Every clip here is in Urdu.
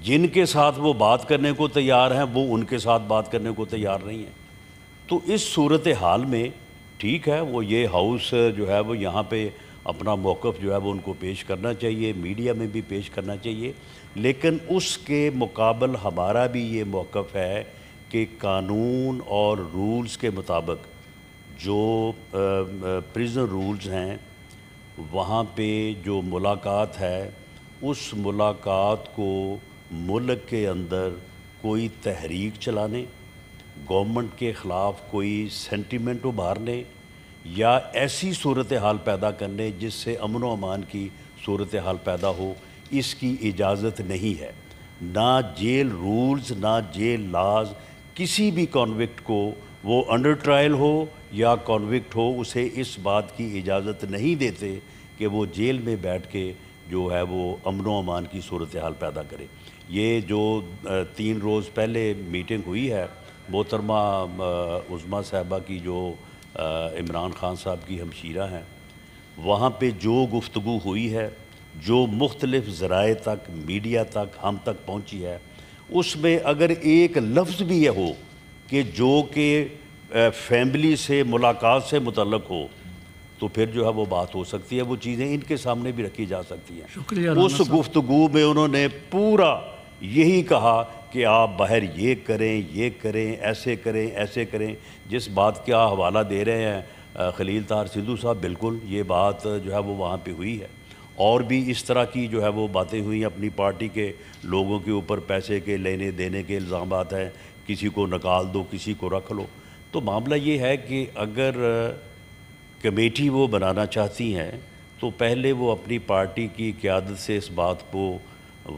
جن کے ساتھ وہ بات کرنے کو تیار ہیں وہ ان کے ساتھ بات کرنے کو تیار نہیں ہیں۔ تو اس صورتحال میں ٹھیک ہے وہ یہ ہاؤس جو ہے وہ یہاں پہ اپنا موقف جو ہے وہ ان کو پیش کرنا چاہیے، میڈیا میں بھی پیش کرنا چاہیے، لیکن اس کے مقابل ہمارا بھی یہ موقف ہے کہ قانون اور رولز کے مطابق جو پریزن رولز ہیں وہاں پہ جو ملاقات ہے اس ملاقات کو ملک کے اندر کوئی تحریک چلانے، گورنمنٹ کے خلاف کوئی سینٹیمنٹ ابھارنے یا ایسی صورتحال پیدا کرنے جس سے امن و امان کی صورتحال پیدا ہو، اس کی اجازت نہیں ہے۔ نہ جیل رولز نہ جیل لاز کسی بھی کانوکٹ کو، وہ انڈر ٹرائل ہو یا کانوکٹ ہو، اسے اس بات کی اجازت نہیں دیتے کہ وہ جیل میں بیٹھ کے جو ہے وہ امن و امان کی صورتحال پیدا کرے۔ یہ جو 3 روز پہلے میٹنگ ہوئی ہے محترمہ عظمیٰ صاحبہ کی جو عمران خان صاحب کی ہمشیرہ ہیں، وہاں پہ جو گفتگو ہوئی ہے، جو مختلف ذرائع تک، میڈیا تک، ہم تک پہنچی ہے، اس میں اگر ایک لفظ بھی یہ ہو کہ جو کہ فیملی سے ملاقات سے متعلق ہو تو پھر جو ہے وہ بات ہو سکتی ہے، وہ چیزیں ان کے سامنے بھی رکھی جا سکتی ہیں۔ شکریہ اس گفتگو میں انہوں نے پورا یہی کہا کہ آپ باہر یہ کریں، یہ کریں، ایسے کریں، ایسے کریں۔ جس بات کا حوالہ دے رہے ہیں خلیل طاہر سندھو صاحب، بالکل یہ بات جو ہے وہ وہاں پہ ہوئی ہے، اور بھی اس طرح کی جو ہے وہ باتیں ہوئی ہیں۔ اپنی پارٹی کے لوگوں کے اوپر پیسے کے لینے دینے کے الزامات ہیں، کسی کو نکال دو، کسی کو رکھ لو۔ تو معاملہ یہ ہے کہ اگر کمیٹی وہ بنانا چاہتی ہیں تو پہلے وہ اپنی پارٹی کی قیادت سے اس بات کو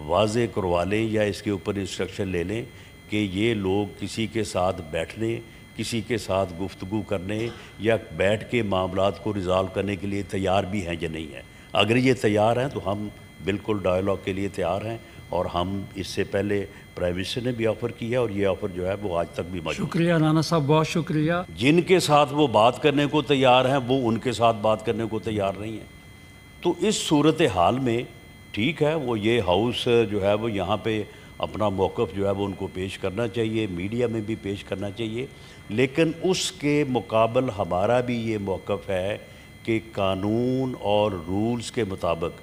واضح کروا لیں یا اس کے اوپر انسٹرکشن لے لیں کہ یہ لوگ کسی کے ساتھ بیٹھنے، کسی کے ساتھ گفتگو کرنے یا بیٹھ کے معاملات کو ریزالو کرنے کے لیے تیار بھی ہیں یا نہیں ہیں۔ اگر یہ تیار ہیں تو ہم بالکل ڈائیلاگ کے لیے تیار ہیں، اور ہم اس سے پہلے پرائم منسٹر نے بھی آفر کیا اور یہ آفر جو ہے وہ آج تک بھی موجود ہے۔ شکریہ رانا صاحب، بہت شکریہ۔ جن کے ساتھ وہ بات کرنے کو تیار ہیں وہ ان کے ساتھ بات کرنے کو تیار نہیں ہیں۔ تو اس صورتحال میں ٹھیک ہے وہ یہ ہاؤس جو ہے وہ یہاں پہ اپنا موقف جو ہے وہ ان کو پیش کرنا چاہیے، میڈیا میں بھی پیش کرنا چاہیے، لیکن اس کے مقابل ہمارا بھی یہ موقف ہے کہ قانون اور رولز کے مطابق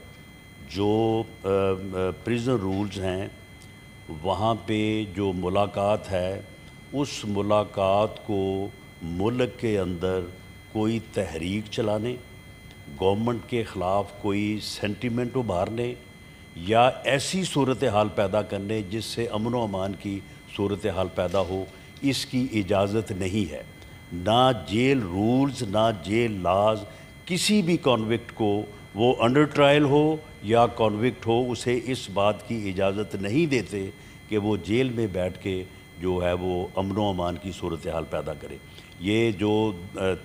جو پریزن رولز ہیں وہاں پہ جو ملاقات ہے اس ملاقات کو ملک کے اندر کوئی تحریک چلانے، گورنمنٹ کے خلاف کوئی سینٹیمنٹ ابھارنے یا ایسی صورتحال پیدا کرنے جس سے امن و امان کی صورتحال پیدا ہو، اس کی اجازت نہیں ہے۔ نہ جیل رولز نہ جیل لاز کسی بھی کانوکٹ کو، وہ انڈر ٹرائل ہو یا کانوکٹ ہو، اسے اس بات کی اجازت نہیں دیتے کہ وہ جیل میں بیٹھ کے جو ہے وہ امن و امان کی صورتحال پیدا کرے۔ یہ جو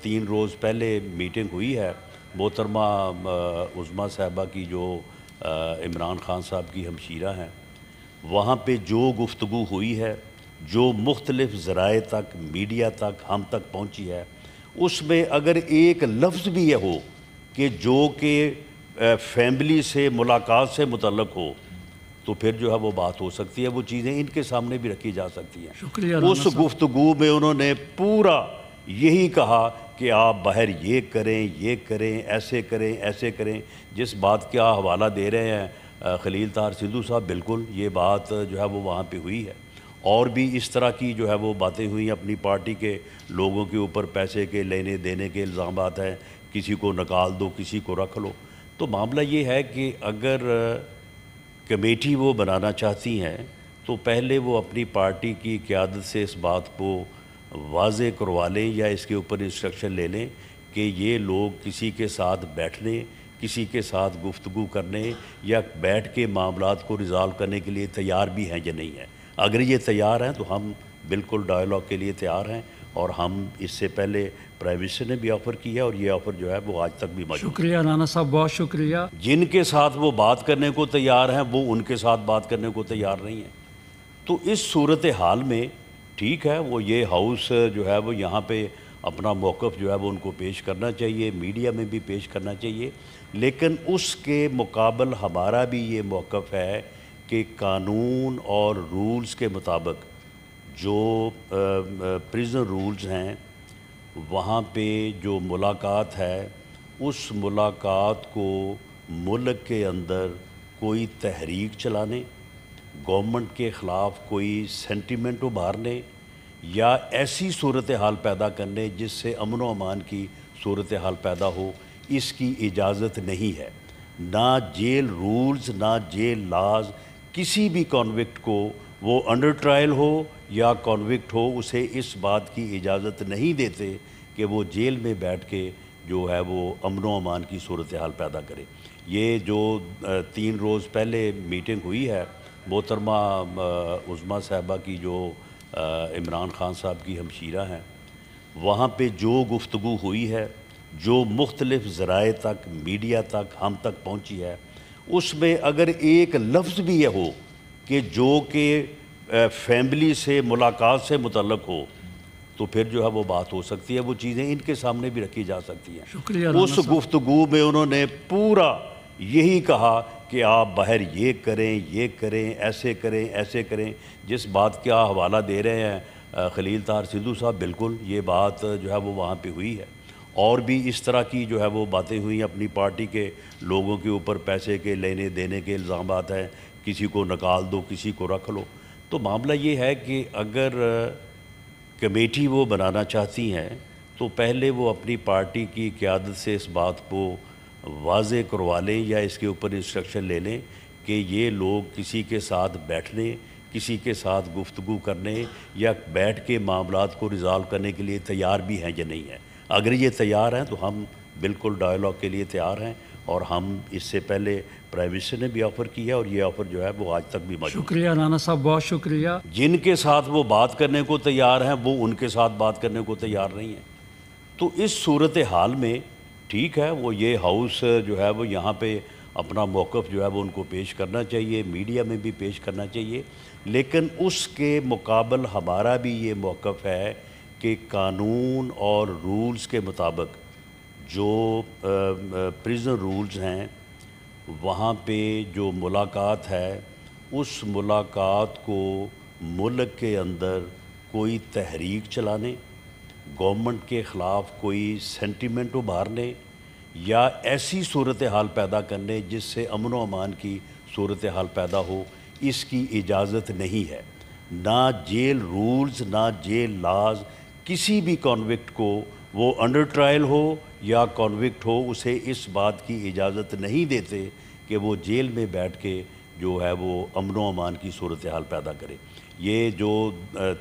3 روز پہلے میٹنگ ہوئی ہے محترمہ عظمیٰ صاحبہ کی جو عمران خان صاحب کی ہمشیرہ ہیں، وہاں پہ جو گفتگو ہوئی ہے، جو مختلف ذرائع تک، میڈیا تک، ہم تک پہنچی ہے، اس میں اگر ایک لفظ بھی یہ ہو کہ جو کہ فیملی سے ملاقات سے متعلق ہو تو پھر جو ہے وہ بات ہو سکتی ہے، وہ چیزیں ان کے سامنے بھی رکھی جا سکتی ہیں۔ شکریہ اس گفتگو میں انہوں نے پورا یہی کہا کہ آپ باہر یہ کریں، یہ کریں، ایسے کریں، ایسے کریں۔ جس بات کا حوالہ دے رہے ہیں خلیل طاہر سندھو صاحب، بالکل یہ بات جو ہے وہ وہاں پہ ہوئی ہے، اور بھی اس طرح کی جو ہے وہ باتیں ہوئی ہیں۔ اپنی پارٹی کے لوگوں کے اوپر پیسے کے لینے دینے کے الزامات ہیں، کسی کو نکال دو، کسی کو رکھ لو۔ تو معاملہ یہ ہے کہ اگر کمیٹی وہ بنانا چاہتی ہیں تو پہلے وہ اپنی پارٹی کی قیادت سے اس بات کو واضح کروا لیں یا اس کے اوپر انسٹرکشن لے لیں کہ یہ لوگ کسی کے ساتھ بیٹھنے، کسی کے ساتھ گفتگو کرنے یا بیٹھ کے معاملات کو ریزالو کرنے کے لیے تیار بھی ہیں یا نہیں ہیں۔ اگر یہ تیار ہیں تو ہم بالکل ڈائیلاگ کے لیے تیار ہیں، اور ہم اس سے پہلے پرائم منسٹر نے بھی آفر کیا اور یہ آفر جو ہے وہ آج تک بھی موجود ہے۔ شکریہ رانا صاحب، بہت شکریہ۔ جن کے ساتھ وہ بات کرنے کو تیار ہیں وہ ان کے ساتھ بات کرنے کو تیار نہیں ہیں۔ تو اس صورتحال میں ٹھیک ہے وہ یہ ہاؤس جو ہے وہ یہاں پہ اپنا موقف جو ہے وہ ان کو پیش کرنا چاہیے، میڈیا میں بھی پیش کرنا چاہیے، لیکن اس کے مقابل ہمارا بھی یہ موقف ہے کہ قانون اور رولز کے مطابق جو پریزن رولز ہیں وہاں پہ جو ملاقات ہے اس ملاقات کو ملک کے اندر کوئی تحریک چلانے، گورنمنٹ کے خلاف کوئی سینٹیمنٹ ابھارنے یا ایسی صورتحال پیدا کرنے جس سے امن و امان کی صورتحال پیدا ہو، اس کی اجازت نہیں ہے۔ نہ جیل رولز نہ جیل لاز کسی بھی کانوکٹ کو، وہ انڈر ٹرائل ہو یا کانوکٹ ہو، اسے اس بات کی اجازت نہیں دیتے کہ وہ جیل میں بیٹھ کے جو ہے وہ امن و امان کی صورتحال پیدا کرے۔ یہ جو 3 روز پہلے میٹنگ ہوئی ہے محترمہ عظمیٰ صاحبہ کی، جو عمران خان صاحب کی ہمشیرہ ہیں، وہاں پہ جو گفتگو ہوئی ہے، جو مختلف ذرائع تک، میڈیا تک، ہم تک پہنچی ہے، اس میں اگر ایک لفظ بھی یہ ہو کہ جو کہ فیملی سے، ملاقات سے متعلق ہو، تو پھر جو ہے وہ بات ہو سکتی ہے، وہ چیزیں ان کے سامنے بھی رکھی جا سکتی ہیں۔ شکریہ اس گفتگو میں انہوں نے پورا یہی کہا کہ آپ باہر یہ کریں، یہ کریں، ایسے کریں، ایسے کریں۔ جس بات کا حوالہ دے رہے ہیں خلیل طاہر سندھو صاحب، بالکل یہ بات جو ہے وہ وہاں پہ ہوئی ہے، اور بھی اس طرح کی جو ہے وہ باتیں ہوئی۔ اپنی پارٹی کے لوگوں کے اوپر پیسے کے لینے دینے کے الزامات ہیں، کسی کو نکال دو، کسی کو رکھ لو۔ تو معاملہ یہ ہے کہ اگر کمیٹی وہ بنانا چاہتی ہیں تو پہلے وہ اپنی پارٹی کی قیادت سے اس بات کو واضح کروا لیں یا اس کے اوپر انسٹرکشن لے لیں کہ یہ لوگ کسی کے ساتھ بیٹھنے، کسی کے ساتھ گفتگو کرنے یا بیٹھ کے معاملات کو ریزالو کرنے کے لیے تیار بھی ہیں یا نہیں ہیں۔ اگر یہ تیار ہیں تو ہم بالکل ڈائیلاگ کے لیے تیار ہیں، اور ہم اس سے پہلے پرائم منسٹر نے بھی آفر کیا، اور یہ آفر جو ہے وہ آج تک بھی موجود ہے۔ شکریہ رانا صاحب، بہت شکریہ۔ جن کے ساتھ وہ بات کرنے کو تیار ہیں وہ ان کے ساتھ بات کرنے کو تیار نہیں ہیں۔ تو اس صورتحال میں ٹھیک ہے، وہ یہ ہاؤس جو ہے وہ یہاں پہ اپنا موقف جو ہے وہ ان کو پیش کرنا چاہیے، میڈیا میں بھی پیش کرنا چاہیے، لیکن اس کے مقابل ہمارا بھی یہ موقف ہے کہ قانون اور رولز کے مطابق جو پریزن رولز ہیں وہاں پہ جو ملاقات ہے اس ملاقات کو ملک کے اندر کوئی تحریک چلانے، گورنمنٹ کے خلاف کوئی سینٹیمنٹ ابھارنے یا ایسی صورتحال پیدا کرنے جس سے امن و امان کی صورتحال پیدا ہو، اس کی اجازت نہیں ہے۔ نہ جیل رولز نہ جیل لاز کسی بھی کانوکٹ کو، وہ انڈر ٹرائل ہو یا کانوکٹ ہو، اسے اس بات کی اجازت نہیں دیتے کہ وہ جیل میں بیٹھ کے جو ہے وہ امن و امان کی صورتحال پیدا کرے۔ یہ جو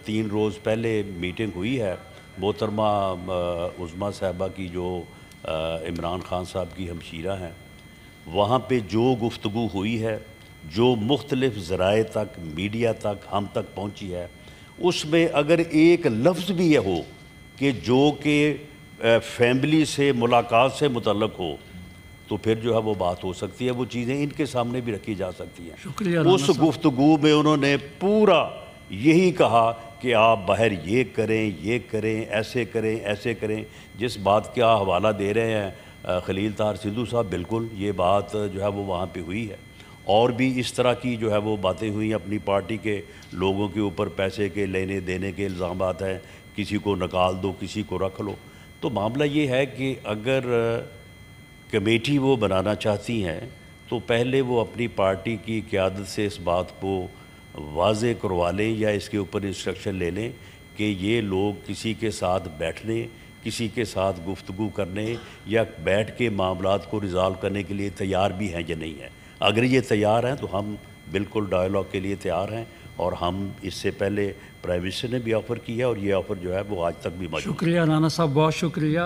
3 روز پہلے میٹنگ ہوئی ہے محترمہ عظمیٰ صاحبہ کی، جو عمران خان صاحب کی ہمشیرہ ہیں، وہاں پہ جو گفتگو ہوئی ہے، جو مختلف ذرائع تک، میڈیا تک، ہم تک پہنچی ہے، اس میں اگر ایک لفظ بھی یہ ہو کہ جو کہ فیملی سے، ملاقات سے متعلق ہو، تو پھر جو ہے وہ بات ہو سکتی ہے، وہ چیزیں ان کے سامنے بھی رکھی جا سکتی ہیں۔ شکریہ اس گفتگو میں انہوں نے پورا یہی کہا کہ آپ باہر یہ کریں، یہ کریں، ایسے کریں، ایسے کریں۔ جس بات کا حوالہ دے رہے ہیں خلیل طاہر سندھو صاحب، بالکل یہ بات جو ہے وہ وہاں پہ ہوئی ہے، اور بھی اس طرح کی جو ہے وہ باتیں ہوئیں۔ اپنی پارٹی کے لوگوں کے اوپر پیسے کے لینے دینے کے الزامات ہیں، کسی کو نکال دو، کسی کو رکھ لو۔ تو معاملہ یہ ہے کہ اگر کمیٹی وہ بنانا چاہتی ہیں تو پہلے وہ اپنی پارٹی کی قیادت سے اس بات کو واضح کروا لیں یا اس کے اوپر انسٹرکشن لے لیں کہ یہ لوگ کسی کے ساتھ بیٹھنے، کسی کے ساتھ گفتگو کرنے یا بیٹھ کے معاملات کو ریزالو کرنے کے لیے تیار بھی ہیں یا نہیں ہیں۔ اگر یہ تیار ہیں تو ہم بالکل ڈائیلاگ کے لیے تیار ہیں، اور ہم اس سے پہلے پرائم منسٹر نے بھی آفر کیا، اور یہ آفر جو ہے وہ آج تک بھی موجود ہے۔ شکریہ رانا صاحب، بہت شکریہ۔